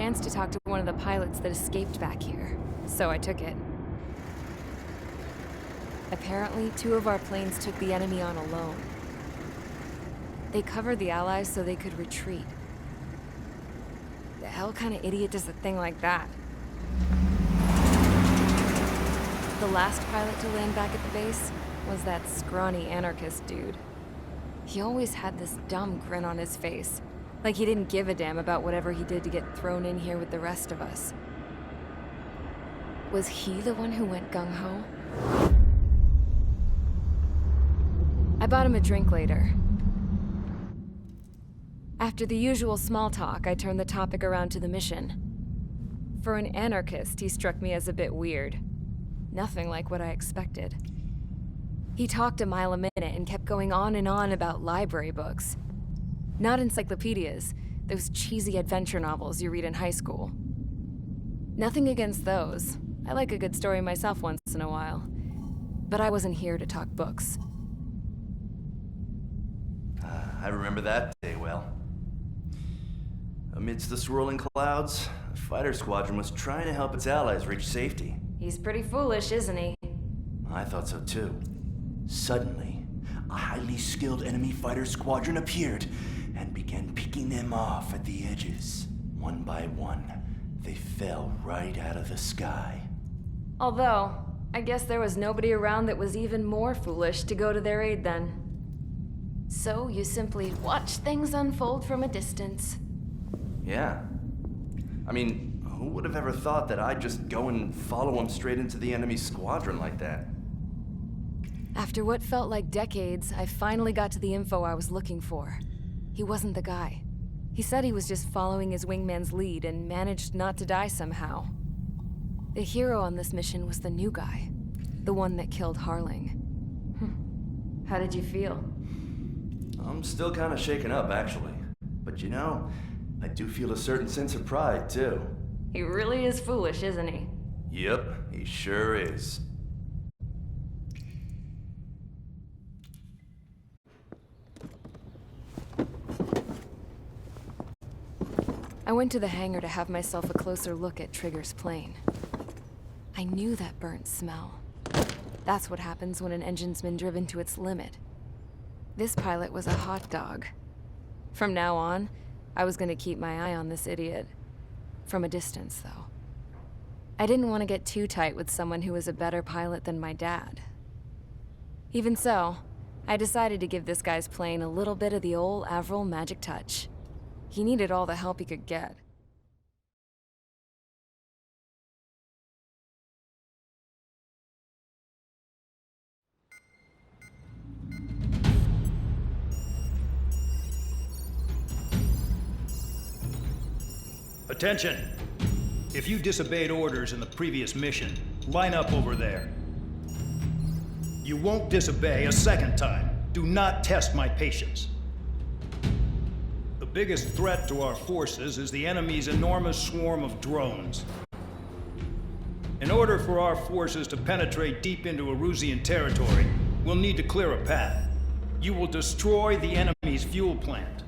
chance to talk to one of the pilots that escaped back here, so I took it. Apparently, 2 of our planes took the enemy on alone. They covered the Allies so they could retreat. The hell kind of idiot does a thing like that? The last pilot to land back at the base was that scrawny anarchist dude. He always had this dumb grin on his face, like he didn't give a damn about whatever he did to get thrown in here with the rest of us. Was he the one who went gung-ho? I bought him a drink later. After the usual small talk, I turned the topic around to the mission. For an anarchist, he struck me as a bit weird. Nothing like what I expected. He talked a mile a minute and kept going on and on about library books. Not encyclopedias, those cheesy adventure novels you read in high school. Nothing against those. I like a good story myself once in a while. But I wasn't here to talk books. I remember that day well. Amidst the swirling clouds, a fighter squadron was trying to help its allies reach safety. He's pretty foolish, isn't he? I thought so too. Suddenly, a highly skilled enemy fighter squadron appeared and began picking them off at the edges. One by one, they fell right out of the sky. Although, I guess there was nobody around that was even more foolish to go to their aid then. So you simply watch things unfold from a distance. Yeah. I mean, who would have ever thought that I'd just go and follow him straight into the enemy squadron like that? After what felt like decades, I finally got to the info I was looking for. He wasn't the guy. He said he was just following his wingman's lead and managed not to die somehow. The hero on this mission was the new guy. The one that killed Harling. How did you feel? I'm still kind of shaken up, actually. But you know, I do feel a certain sense of pride, too. He really is foolish, isn't he? Yep, he sure is. I went to the hangar to have myself a closer look at Trigger's plane. I knew that burnt smell. That's what happens when an engine's been driven to its limit. This pilot was a hot dog. From now on, I was going to keep my eye on this idiot. From a distance, though. I didn't want to get too tight with someone who was a better pilot than my dad. Even so, I decided to give this guy's plane a little bit of the old Avril magic touch. He needed all the help he could get. Attention! If you disobeyed orders in the previous mission, line up over there. You won't disobey a second time. Do not test my patience. The biggest threat to our forces is the enemy's enormous swarm of drones. In order for our forces to penetrate deep into Erusian territory, we'll need to clear a path. You will destroy the enemy's fuel plant.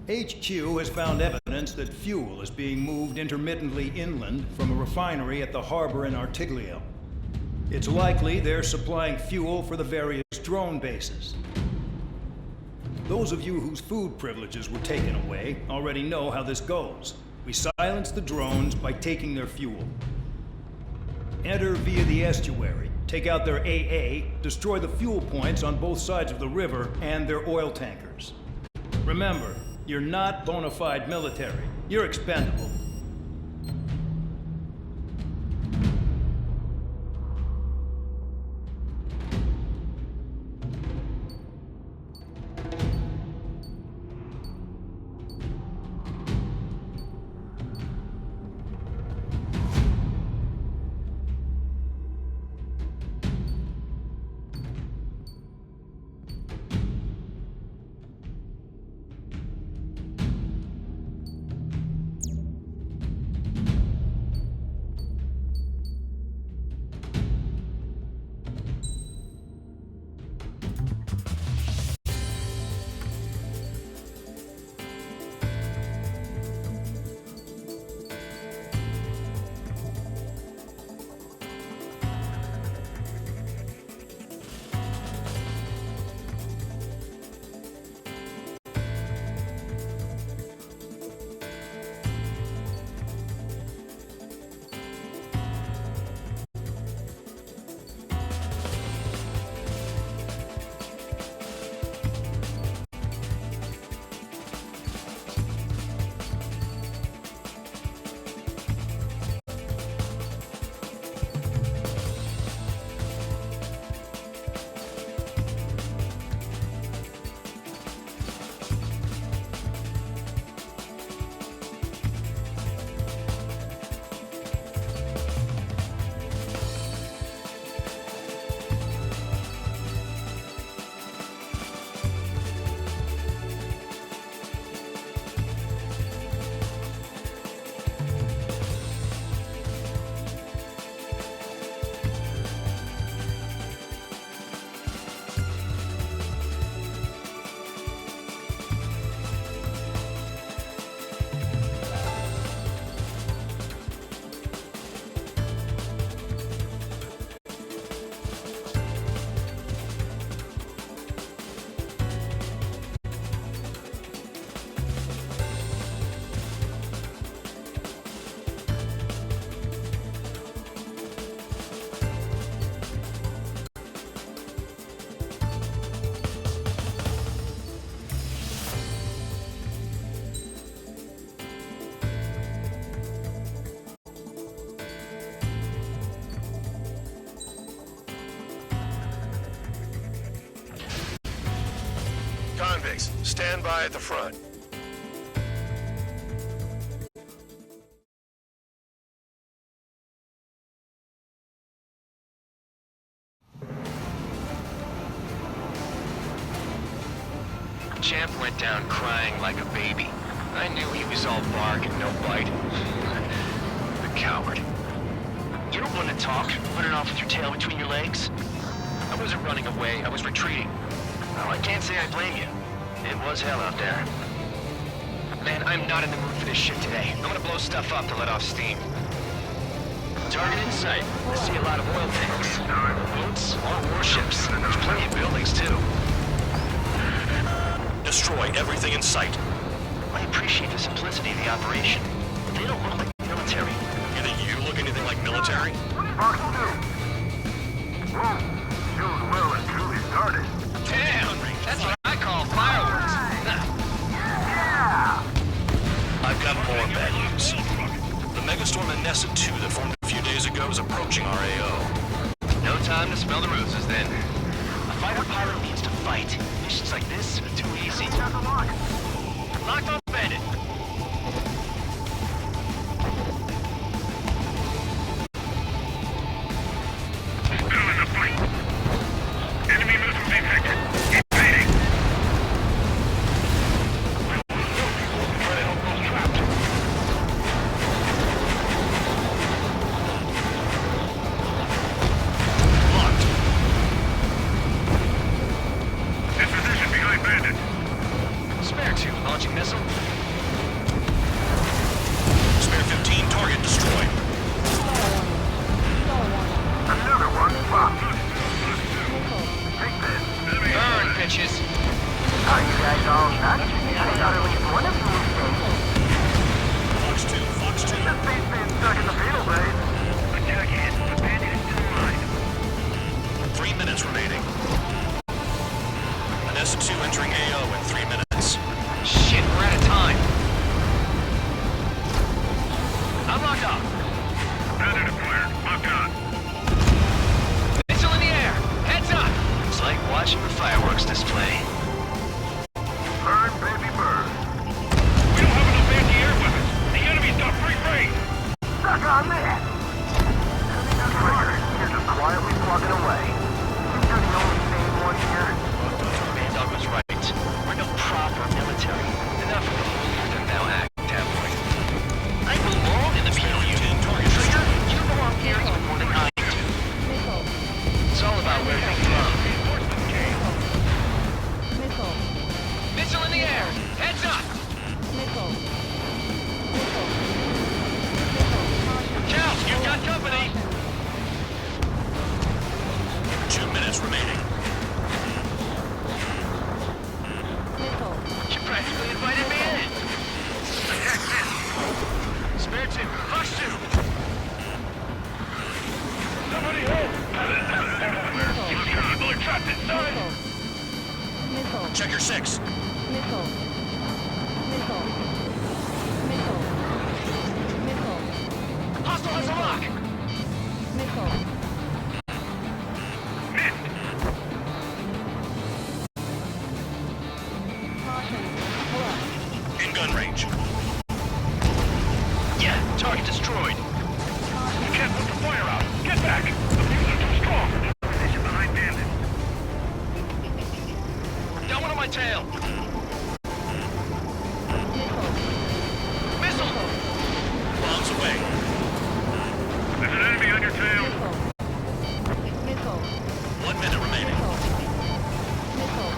HQ has found evidence that fuel is being moved intermittently inland from a refinery at the harbor in Artiglio. It's likely they're supplying fuel for the various drone bases. Those of you whose food privileges were taken away already know how this goes. We silence the drones by taking their fuel. Enter via the estuary, take out their AA, destroy the fuel points on both sides of the river and their oil tankers. Remember, you're not bona fide military. You're expendable. convicts. Stand by at the front. Champ went down crying like a baby. I knew he was all bark and no bite. The coward. You don't want to talk, running off with your tail between your legs? I wasn't running away, I was retreating. Well, I can't say I blame you. It was hell out there. Man, I'm not in the mood for this shit today. I'm gonna blow stuff up to let off steam. Target in sight. I see a lot of oil tanks. Boats, or warships. There's plenty of buildings, too. Destroy everything in sight. I appreciate the simplicity of the operation. They don't look like military. You think you look anything like military? Well and truly started. Damn! That's what I call fireworks. I've got more bad news. The megastorm in Nessa 2 that formed a few days ago is approaching our AO. No time to smell the roses, then. A fighter pilot needs to fight. Missions like this are too easy. Locked on bandit. Still in the fight. Enemy missiles detected. Invading. Locked. In position behind bandit. Spare 2, launching missile. Spare 15, target destroyed. Another one popped. Take this. Burn, bitches. Are you guys all nuts? I thought at least one of you was safe. Fox 2, Fox 2. The space man's stuck in the field base. Attack it. The bandit is still alive. 3 minutes remaining. An S2 entering AO in 3 minutes. Shit, we're out of time. I'm locked up. Bandit acquired. Locked on. Missile in the air. Heads up. It's like watching a fireworks display. Burn, baby, burn. We don't have enough anti-air weapons. The enemy's got free reign. Suck on that. You're just quietly plugging away. You're the only sane one here. Dog was right. We're no proper military. Enough of the hold and now act that way. I belong in the POU. Trigger, you belong here even more than I do. It's all about where you're from. Missile in the air! Heads up! Count, you've got company! 2 minutes remaining. You practically invited me in! Spare 2, Fox 2! Somebody help! People are trapped inside! Check your 6. Hostile has a lock! In gun range. Yeah, target destroyed. You can't put the fire out! Get back! The fuses are too strong! Position behind bandit. Got one on my tail! Missile! Bombs away. There's an enemy on your tail! 1 minute remaining.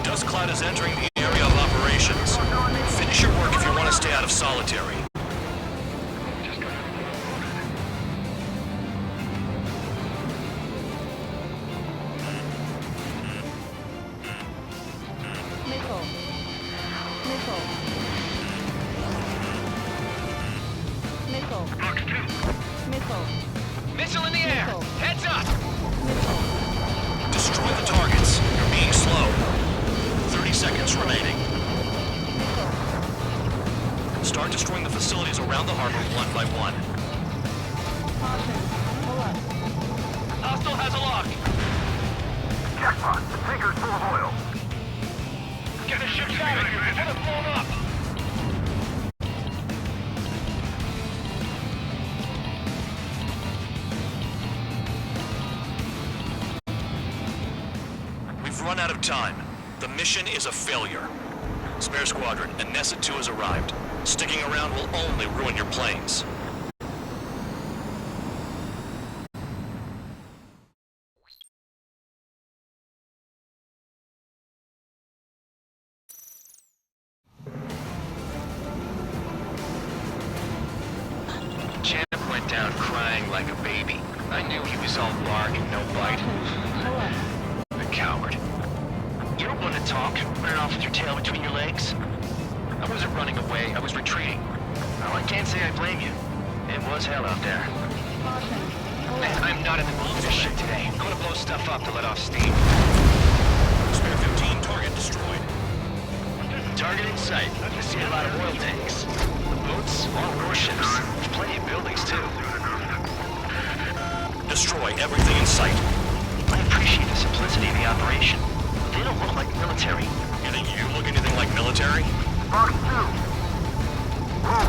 Dust cloud is entering the area of operations. Finish your work if you want to stay out of solitary. Fox 2! Missile in the air! Heads up! Destroy the targets. You're being slow. 30 seconds remaining. Start destroying the facilities around the harbor one by one. Hostile has a lock! Jackpot! The tanker's full of oil! Get a ship's out of here before they're blown up! We've run out of time. The mission is a failure. Spare Squadron, Anessa 2 has arrived. Sticking around will only ruin your planes. Champ went down crying like a baby. I knew he was all bark and no bite. The coward. You don't want to talk, running off with your tail between your legs. I wasn't running away, I was retreating. Well, I can't say I blame you. It was hell out there. I'm not in the mood for this shit today. I'm gonna blow stuff up to let off steam. Spare 15 target destroyed. Target in sight. I see a lot of oil tanks. The boats, all warships. There's plenty of buildings, too. Destroy everything in sight. I appreciate the simplicity of the operation. They don't look like military. You think you look anything like military? Fox 2! Whoa!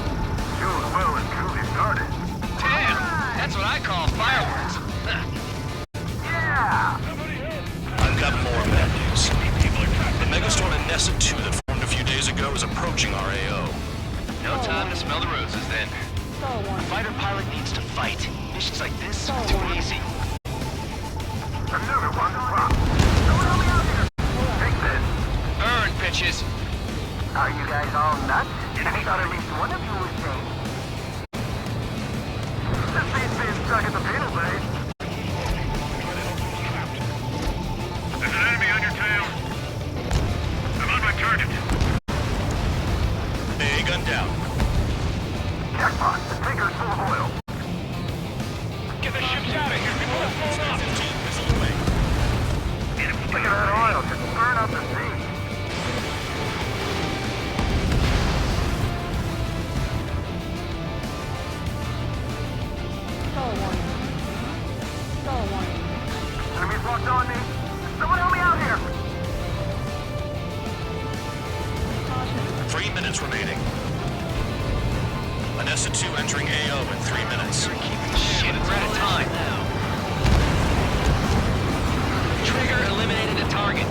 You well and truly started. Damn! That's what I call fireworks. Yeah! I've got more bad news. The Megastorm Anessa 2 that formed a few days ago is approaching our AO. No time to smell the roses, then. A fighter pilot needs to fight. Missions like this are too easy. Another one. Someone help me out here! Take this. Burn, bitches! Are you guys all nuts? I thought at least one of you was sane. This beats being stuck at the penal base. There's an enemy on your tail. I'm on my target. A gun down. Jackpot, the Tinker's full of oil. Get the ships out of here before they're blown up! 15 missile away. Look at that oil, just burn up the sea. Enemies locked on me. Someone help me out here. 3 minutes remaining. Anessa 2 entering AO in 3 minutes. Shit, we're out of time. Trigger eliminated a target.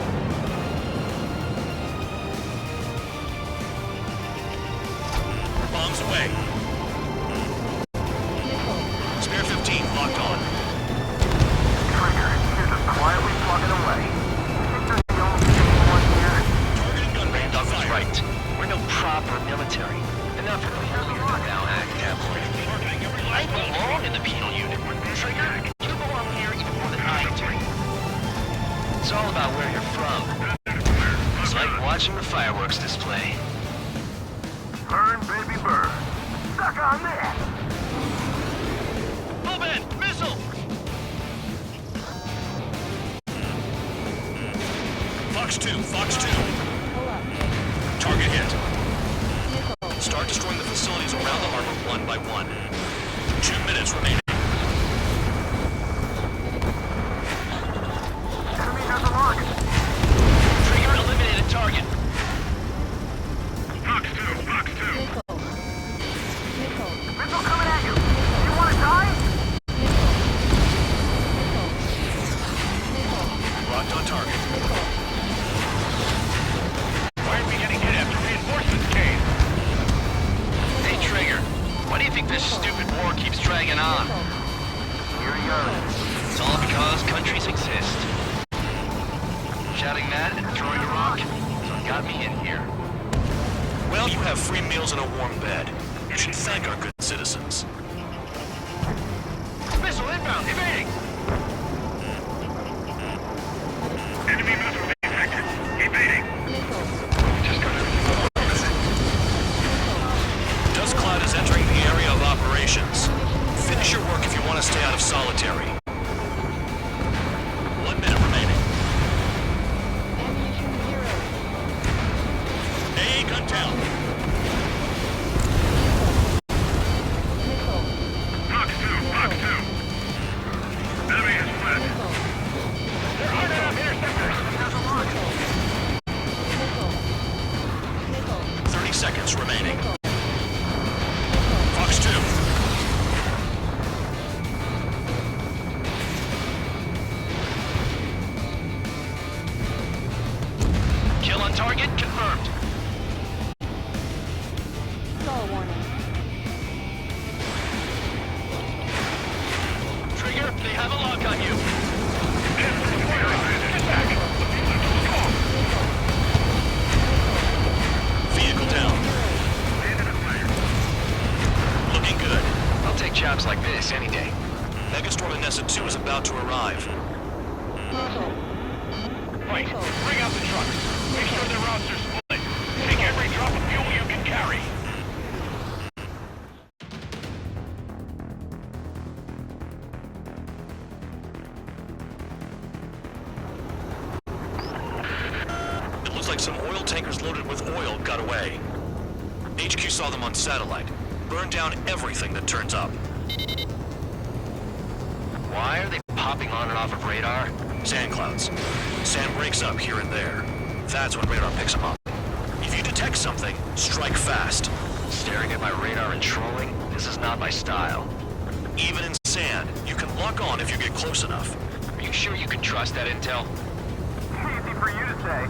Bombs away. Spare 15 locked on. Trigger, you're just quietly plugging away. Tinker's the only one here. Targeting gun range Doug was fire. right. We're no proper military. Enough of the weird now act tabloid. I belong in the penal unit. Trigger, you belong here even more than I do. It's all about where you're from. It's like watching the fireworks display. Burn, baby, burn. Suck on that. Move in! Missile! Fox 2, Fox 2. Target hit. Start destroying the facilities around the harbor one by one. 2 minutes remaining. Enemy has a lock. Trigger eliminated target. Fox 2, Fox 2. Missile coming at you. You want to die? Locked on target. Why are we getting hit after reinforcements came? Hey, Trigger. Why do you think this stupid war keeps dragging on? Here he goes. It's all because countries exist. Shouting that and throwing a rock is what got me in here. Well, you have free meals and a warm bed. You should thank our good citizens. Missile inbound, evading! Enemy missile detected. Evading. Dust Cloud is entering the area of operations. Finish your work if you want to stay out of solitary. 1 minute remaining. AA gun down. Fox 2, Fox 2. Enemy has fled. They're hard enough interceptors. There's a lock. Firestorm in Nessa 2 is about to arrive. Wait, bring out the trucks. Make sure their routes are split. Take every drop of fuel you can carry. It looks like some oil tankers loaded with oil got away. HQ saw them on satellite. Burned down everything that turns up. Why are they popping on and off of radar? Sand clouds. Sand breaks up here and there. That's when radar picks them up. If you detect something, strike fast. Staring at my radar and trolling? This is not my style. Even in sand, you can lock on if you get close enough. Are you sure you can trust that intel? Easy for you to say.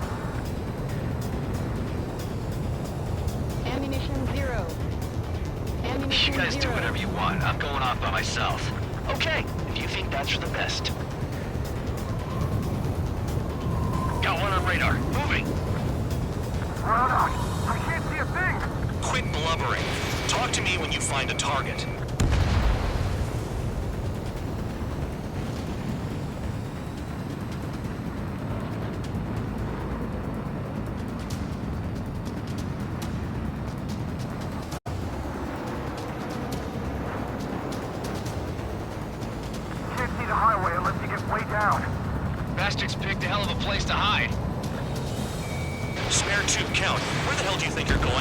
Ammunition 0. Ammunition You guys do 0. whatever you want. I'm going off by myself. Okay, if you think that's for the best. Got one on radar. Moving. Hold on. I can't see a thing. Quit blubbering. Talk to me when you find a target. Can't see the highway unless you get way down. Bastards picked a hell of a place to hide. Spare tube count. Where the hell do you think you're going?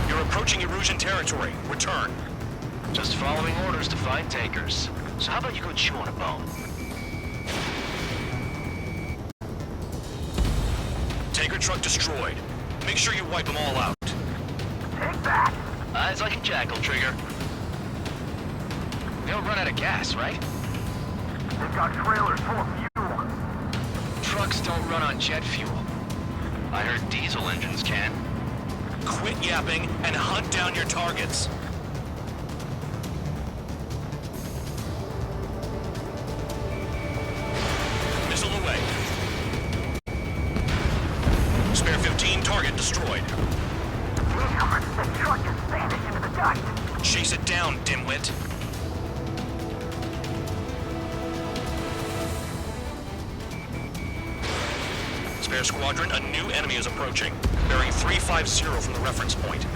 You're approaching Erusian territory. Return. Just following orders to find tankers. So how about you go chew on a bone? Tanker truck destroyed. Make sure you wipe them all out. Take that. Eyes like a jackal, Trigger. They don't run out of gas, right? They've got trailers full of fuel. Trucks don't run on jet fuel. I heard diesel engines can. Quit yapping and hunt down your targets. Missile away. Spare 15, target destroyed. Damn, the truck just vanished into the dust. Chase it down, dimwit. Spare squadron, a new enemy is approaching. Bearing 350 from the reference point.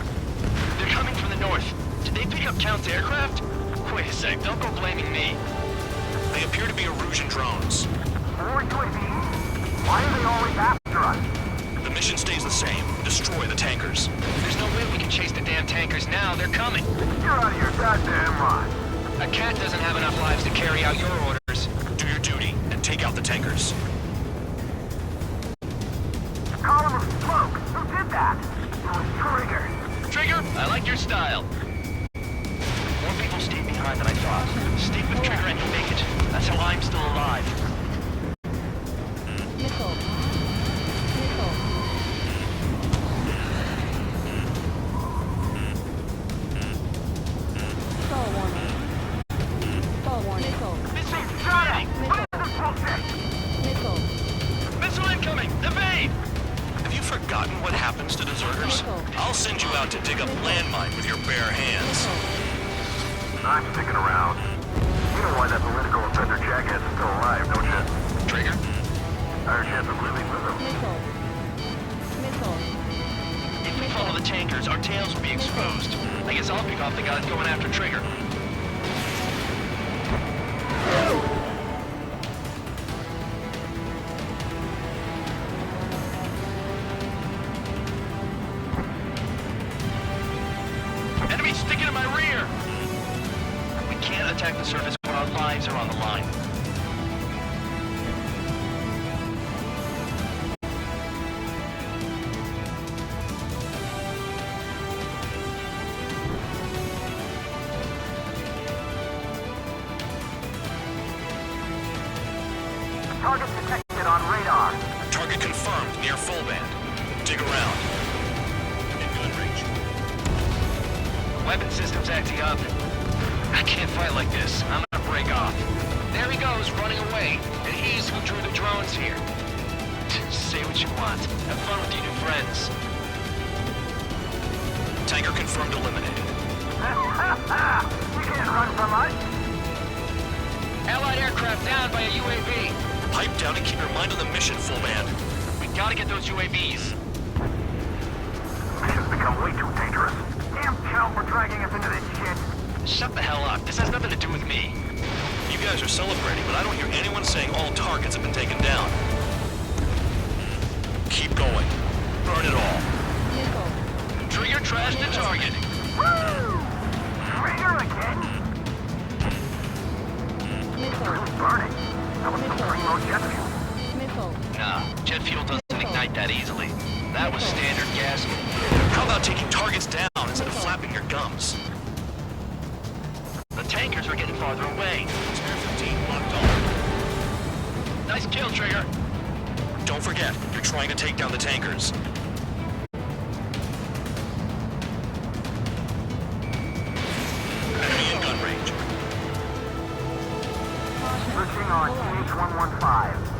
They're coming from the north. Did they pick up Count's aircraft? Wait a sec, don't go blaming me. They appear to be Erusian drones. Or UAV. Why are they always after us? The mission stays the same. Destroy the tankers. There's no way we can chase the damn tankers now. They're coming. You're out of your goddamn mind. A cat doesn't have enough lives to carry out your orders. Do your duty and take out the tankers. Column of smoke. Who did that? It was Trigger. Trigger, I like your style. More people stayed behind than I thought. Stick with Trigger and you'll make it. That's how I'm still alive. Missile. Missile. Stall warning. Stall warning. Missile. Missile! Shut it! Missile. What is this bullshit? Missile. Missile incoming! Evade! Have you forgotten what happens to deserters? I'll send you out to dig up landmine with your bare hands. I'm sticking around. You know why that political offender jackass is still alive, don't you? Trigger? Higher chance of living with him. Missile. Missile. If we follow the tankers, our tails will be exposed. I guess I'll pick off the guys going after Trigger. Enemy sticking in my rear! We can't attack the surface when our lives are on the line. Target detected on radar. Target confirmed near full band. Dig around. In gun range. Weapon systems acting up. I can't fight like this. I'm gonna break off. There he goes, running away. And he's who drew the drones here. Say what you want. Have fun with your new friends. Tanker confirmed eliminated. You can't run from us. Allied aircraft down by a UAV. Pipe down and keep your mind on the mission, full band. We gotta get those UAVs. Mission's become way too dangerous. Damn count for dragging us into this shit. Shut the hell up. This has nothing to do with me. You guys are celebrating, but I don't hear anyone saying all targets have been taken down. Keep going. Burn it all. Trigger trashed the target. Woo! Trigger again? Really burning. That was some primo jet fuel. Nah, jet fuel doesn't ignite that easily. That was standard gas. How about taking targets down instead of flapping your gums? The tankers are getting farther away. Spare 15 locked on. Nice kill, Trigger. Don't forget, you're trying to take down the tankers. Enemy in gun range. Searching on TH-115.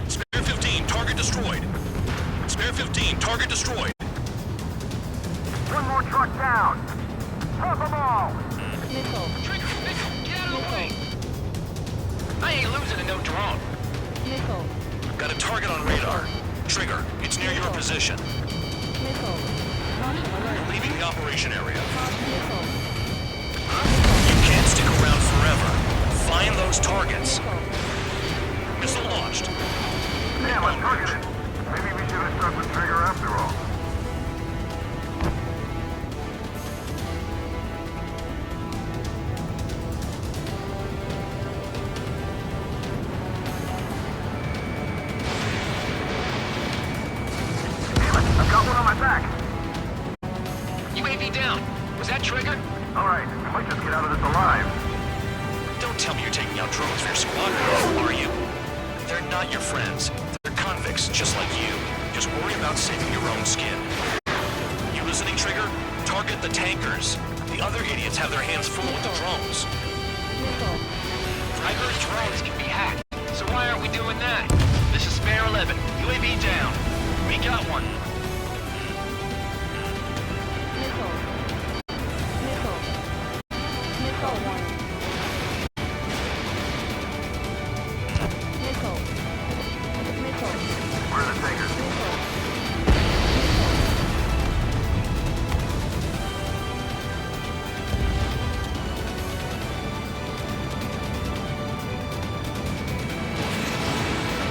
Spare 15, target destroyed. Spare 15, target destroyed. One more truck down. Top them all. Trigger, get out of the way. I ain't losing to no drone. Got a target on radar. Trigger, it's near your position. You're leaving the operation area. You can't stick around forever. Find those targets. Missile launched. Damn, I'm targeted. Maybe we should have stuck with Trigger after all. Damn it, I've got one on my back. UAV down. Was that Trigger? All right, we might just get out of this alive. Don't tell me you're taking out drones for your squad, are you? They're not your friends. They're convicts, just like you. Just worry about saving your own skin. You listening, Trigger? Target the tankers. The other idiots have their hands full with the drones. I heard drones can be hacked. So why aren't we doing that? This is Spare 11. UAV down. We got one. Where are the tankers?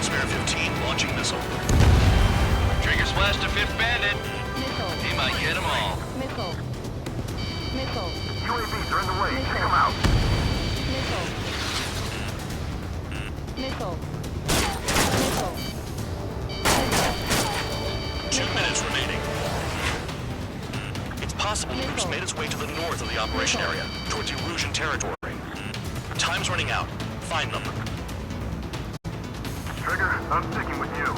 Spare 15, launching missile. Trigger splashed a fifth bandit. He might get them all. UAVs are in the way. Take them out. 2 minutes remaining. It's possible the group's made its way to the north of the operation area, towards Erusian territory. Time's running out. Find them. Trigger, I'm sticking with you.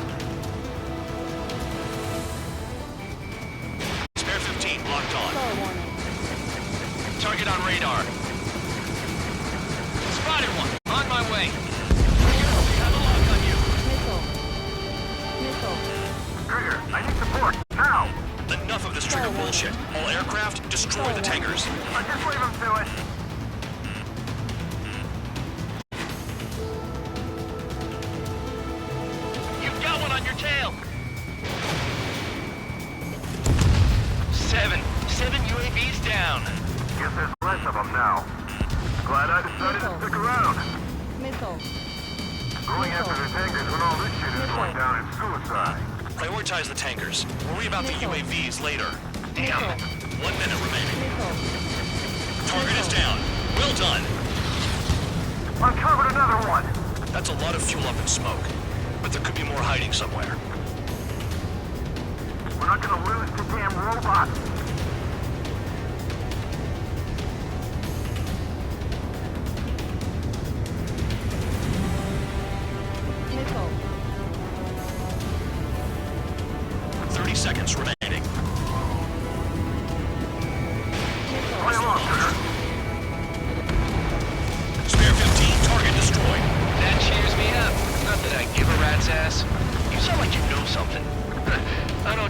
Spare 15, locked on. Target on radar. Spotted one. On my way. Have a lock on you. Trigger, I need support. Now! Enough of this Trigger bullshit. All aircraft, destroy the tankers. I'll just leave him to it. You've got one on your tail. Seven UAVs down. Guess there's less of them now. Glad I decided to stick around. Going after the tankers when all this shit is going down is suicide. Prioritize the tankers. Worry about the UAVs later. Damn. 1 minute remaining. Target is down. Well done. Uncovered another one. That's a lot of fuel up in smoke. But there could be more hiding somewhere. We're not gonna lose to damn robots. Nickel. 30 seconds remaining. Play along, Trigger. Spare 15, target destroyed. That cheers me up. Not that I give a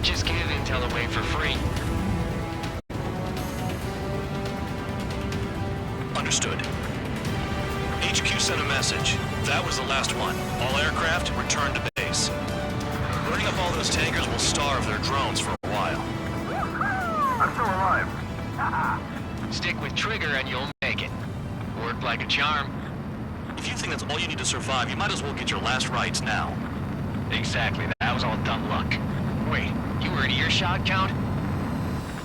just give intel away for free. Understood. HQ sent a message. That was the last one. All aircraft, return to base. Burning up all those tankers will starve their drones for a while. I'm still alive. Stick with Trigger and you'll make it. Worked like a charm. If you think that's all you need to survive, you might as well get your last rites now. Exactly, that was all dumb luck. Wait, you were in earshot, Count?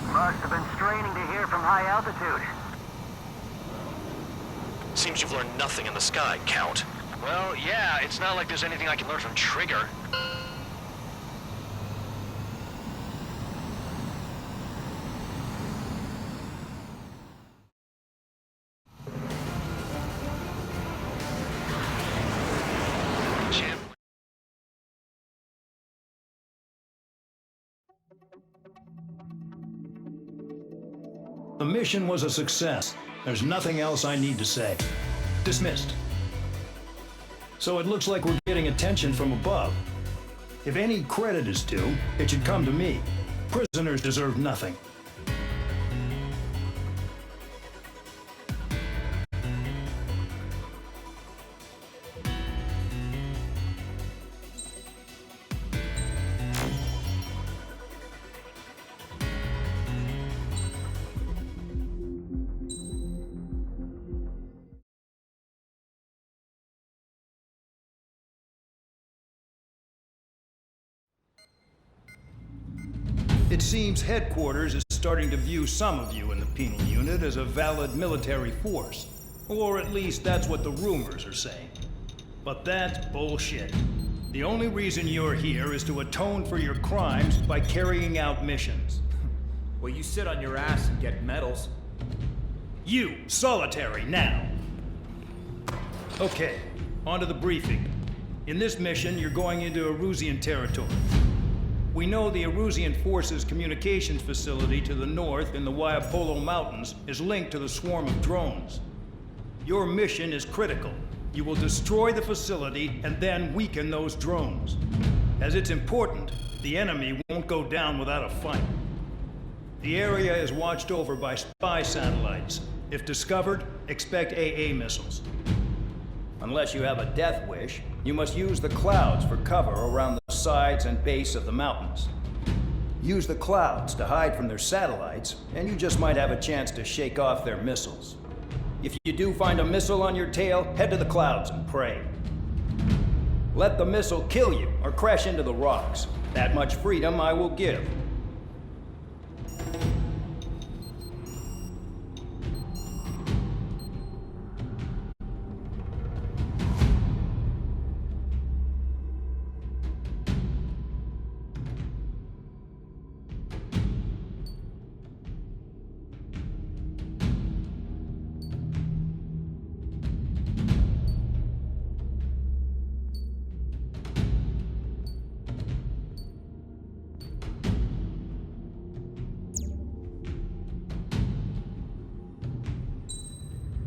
Must have been straining to hear from high altitude. Seems you've learned nothing in the sky, Count. Well, yeah, it's not like there's anything I can learn from Trigger. Champ. The mission was a success. There's nothing else I need to say. Dismissed. So it looks like we're getting attention from above. If any credit is due, it should come to me. Prisoners deserve nothing. It seems headquarters is starting to view some of you in the penal unit as a valid military force. Or at least that's what the rumors are saying. But that's bullshit. The only reason you're here is to atone for your crimes by carrying out missions. Well, you sit on your ass and get medals. You, solitary, now! Okay, on to the briefing. In this mission, you're going into Erusian territory. We know the Erusian Forces communications facility to the north in the Waiapolo Mountains is linked to the swarm of drones. Your mission is critical. You will destroy the facility and then weaken those drones. As it's important, the enemy won't go down without a fight. The area is watched over by spy satellites. If discovered, expect AA missiles. Unless you have a death wish, you must use the clouds for cover around the sides and base of the mountains. Use the clouds to hide from their satellites, and you just might have a chance to shake off their missiles. If you do find a missile on your tail, head to the clouds and pray. Let the missile kill you or crash into the rocks. That much freedom I will give.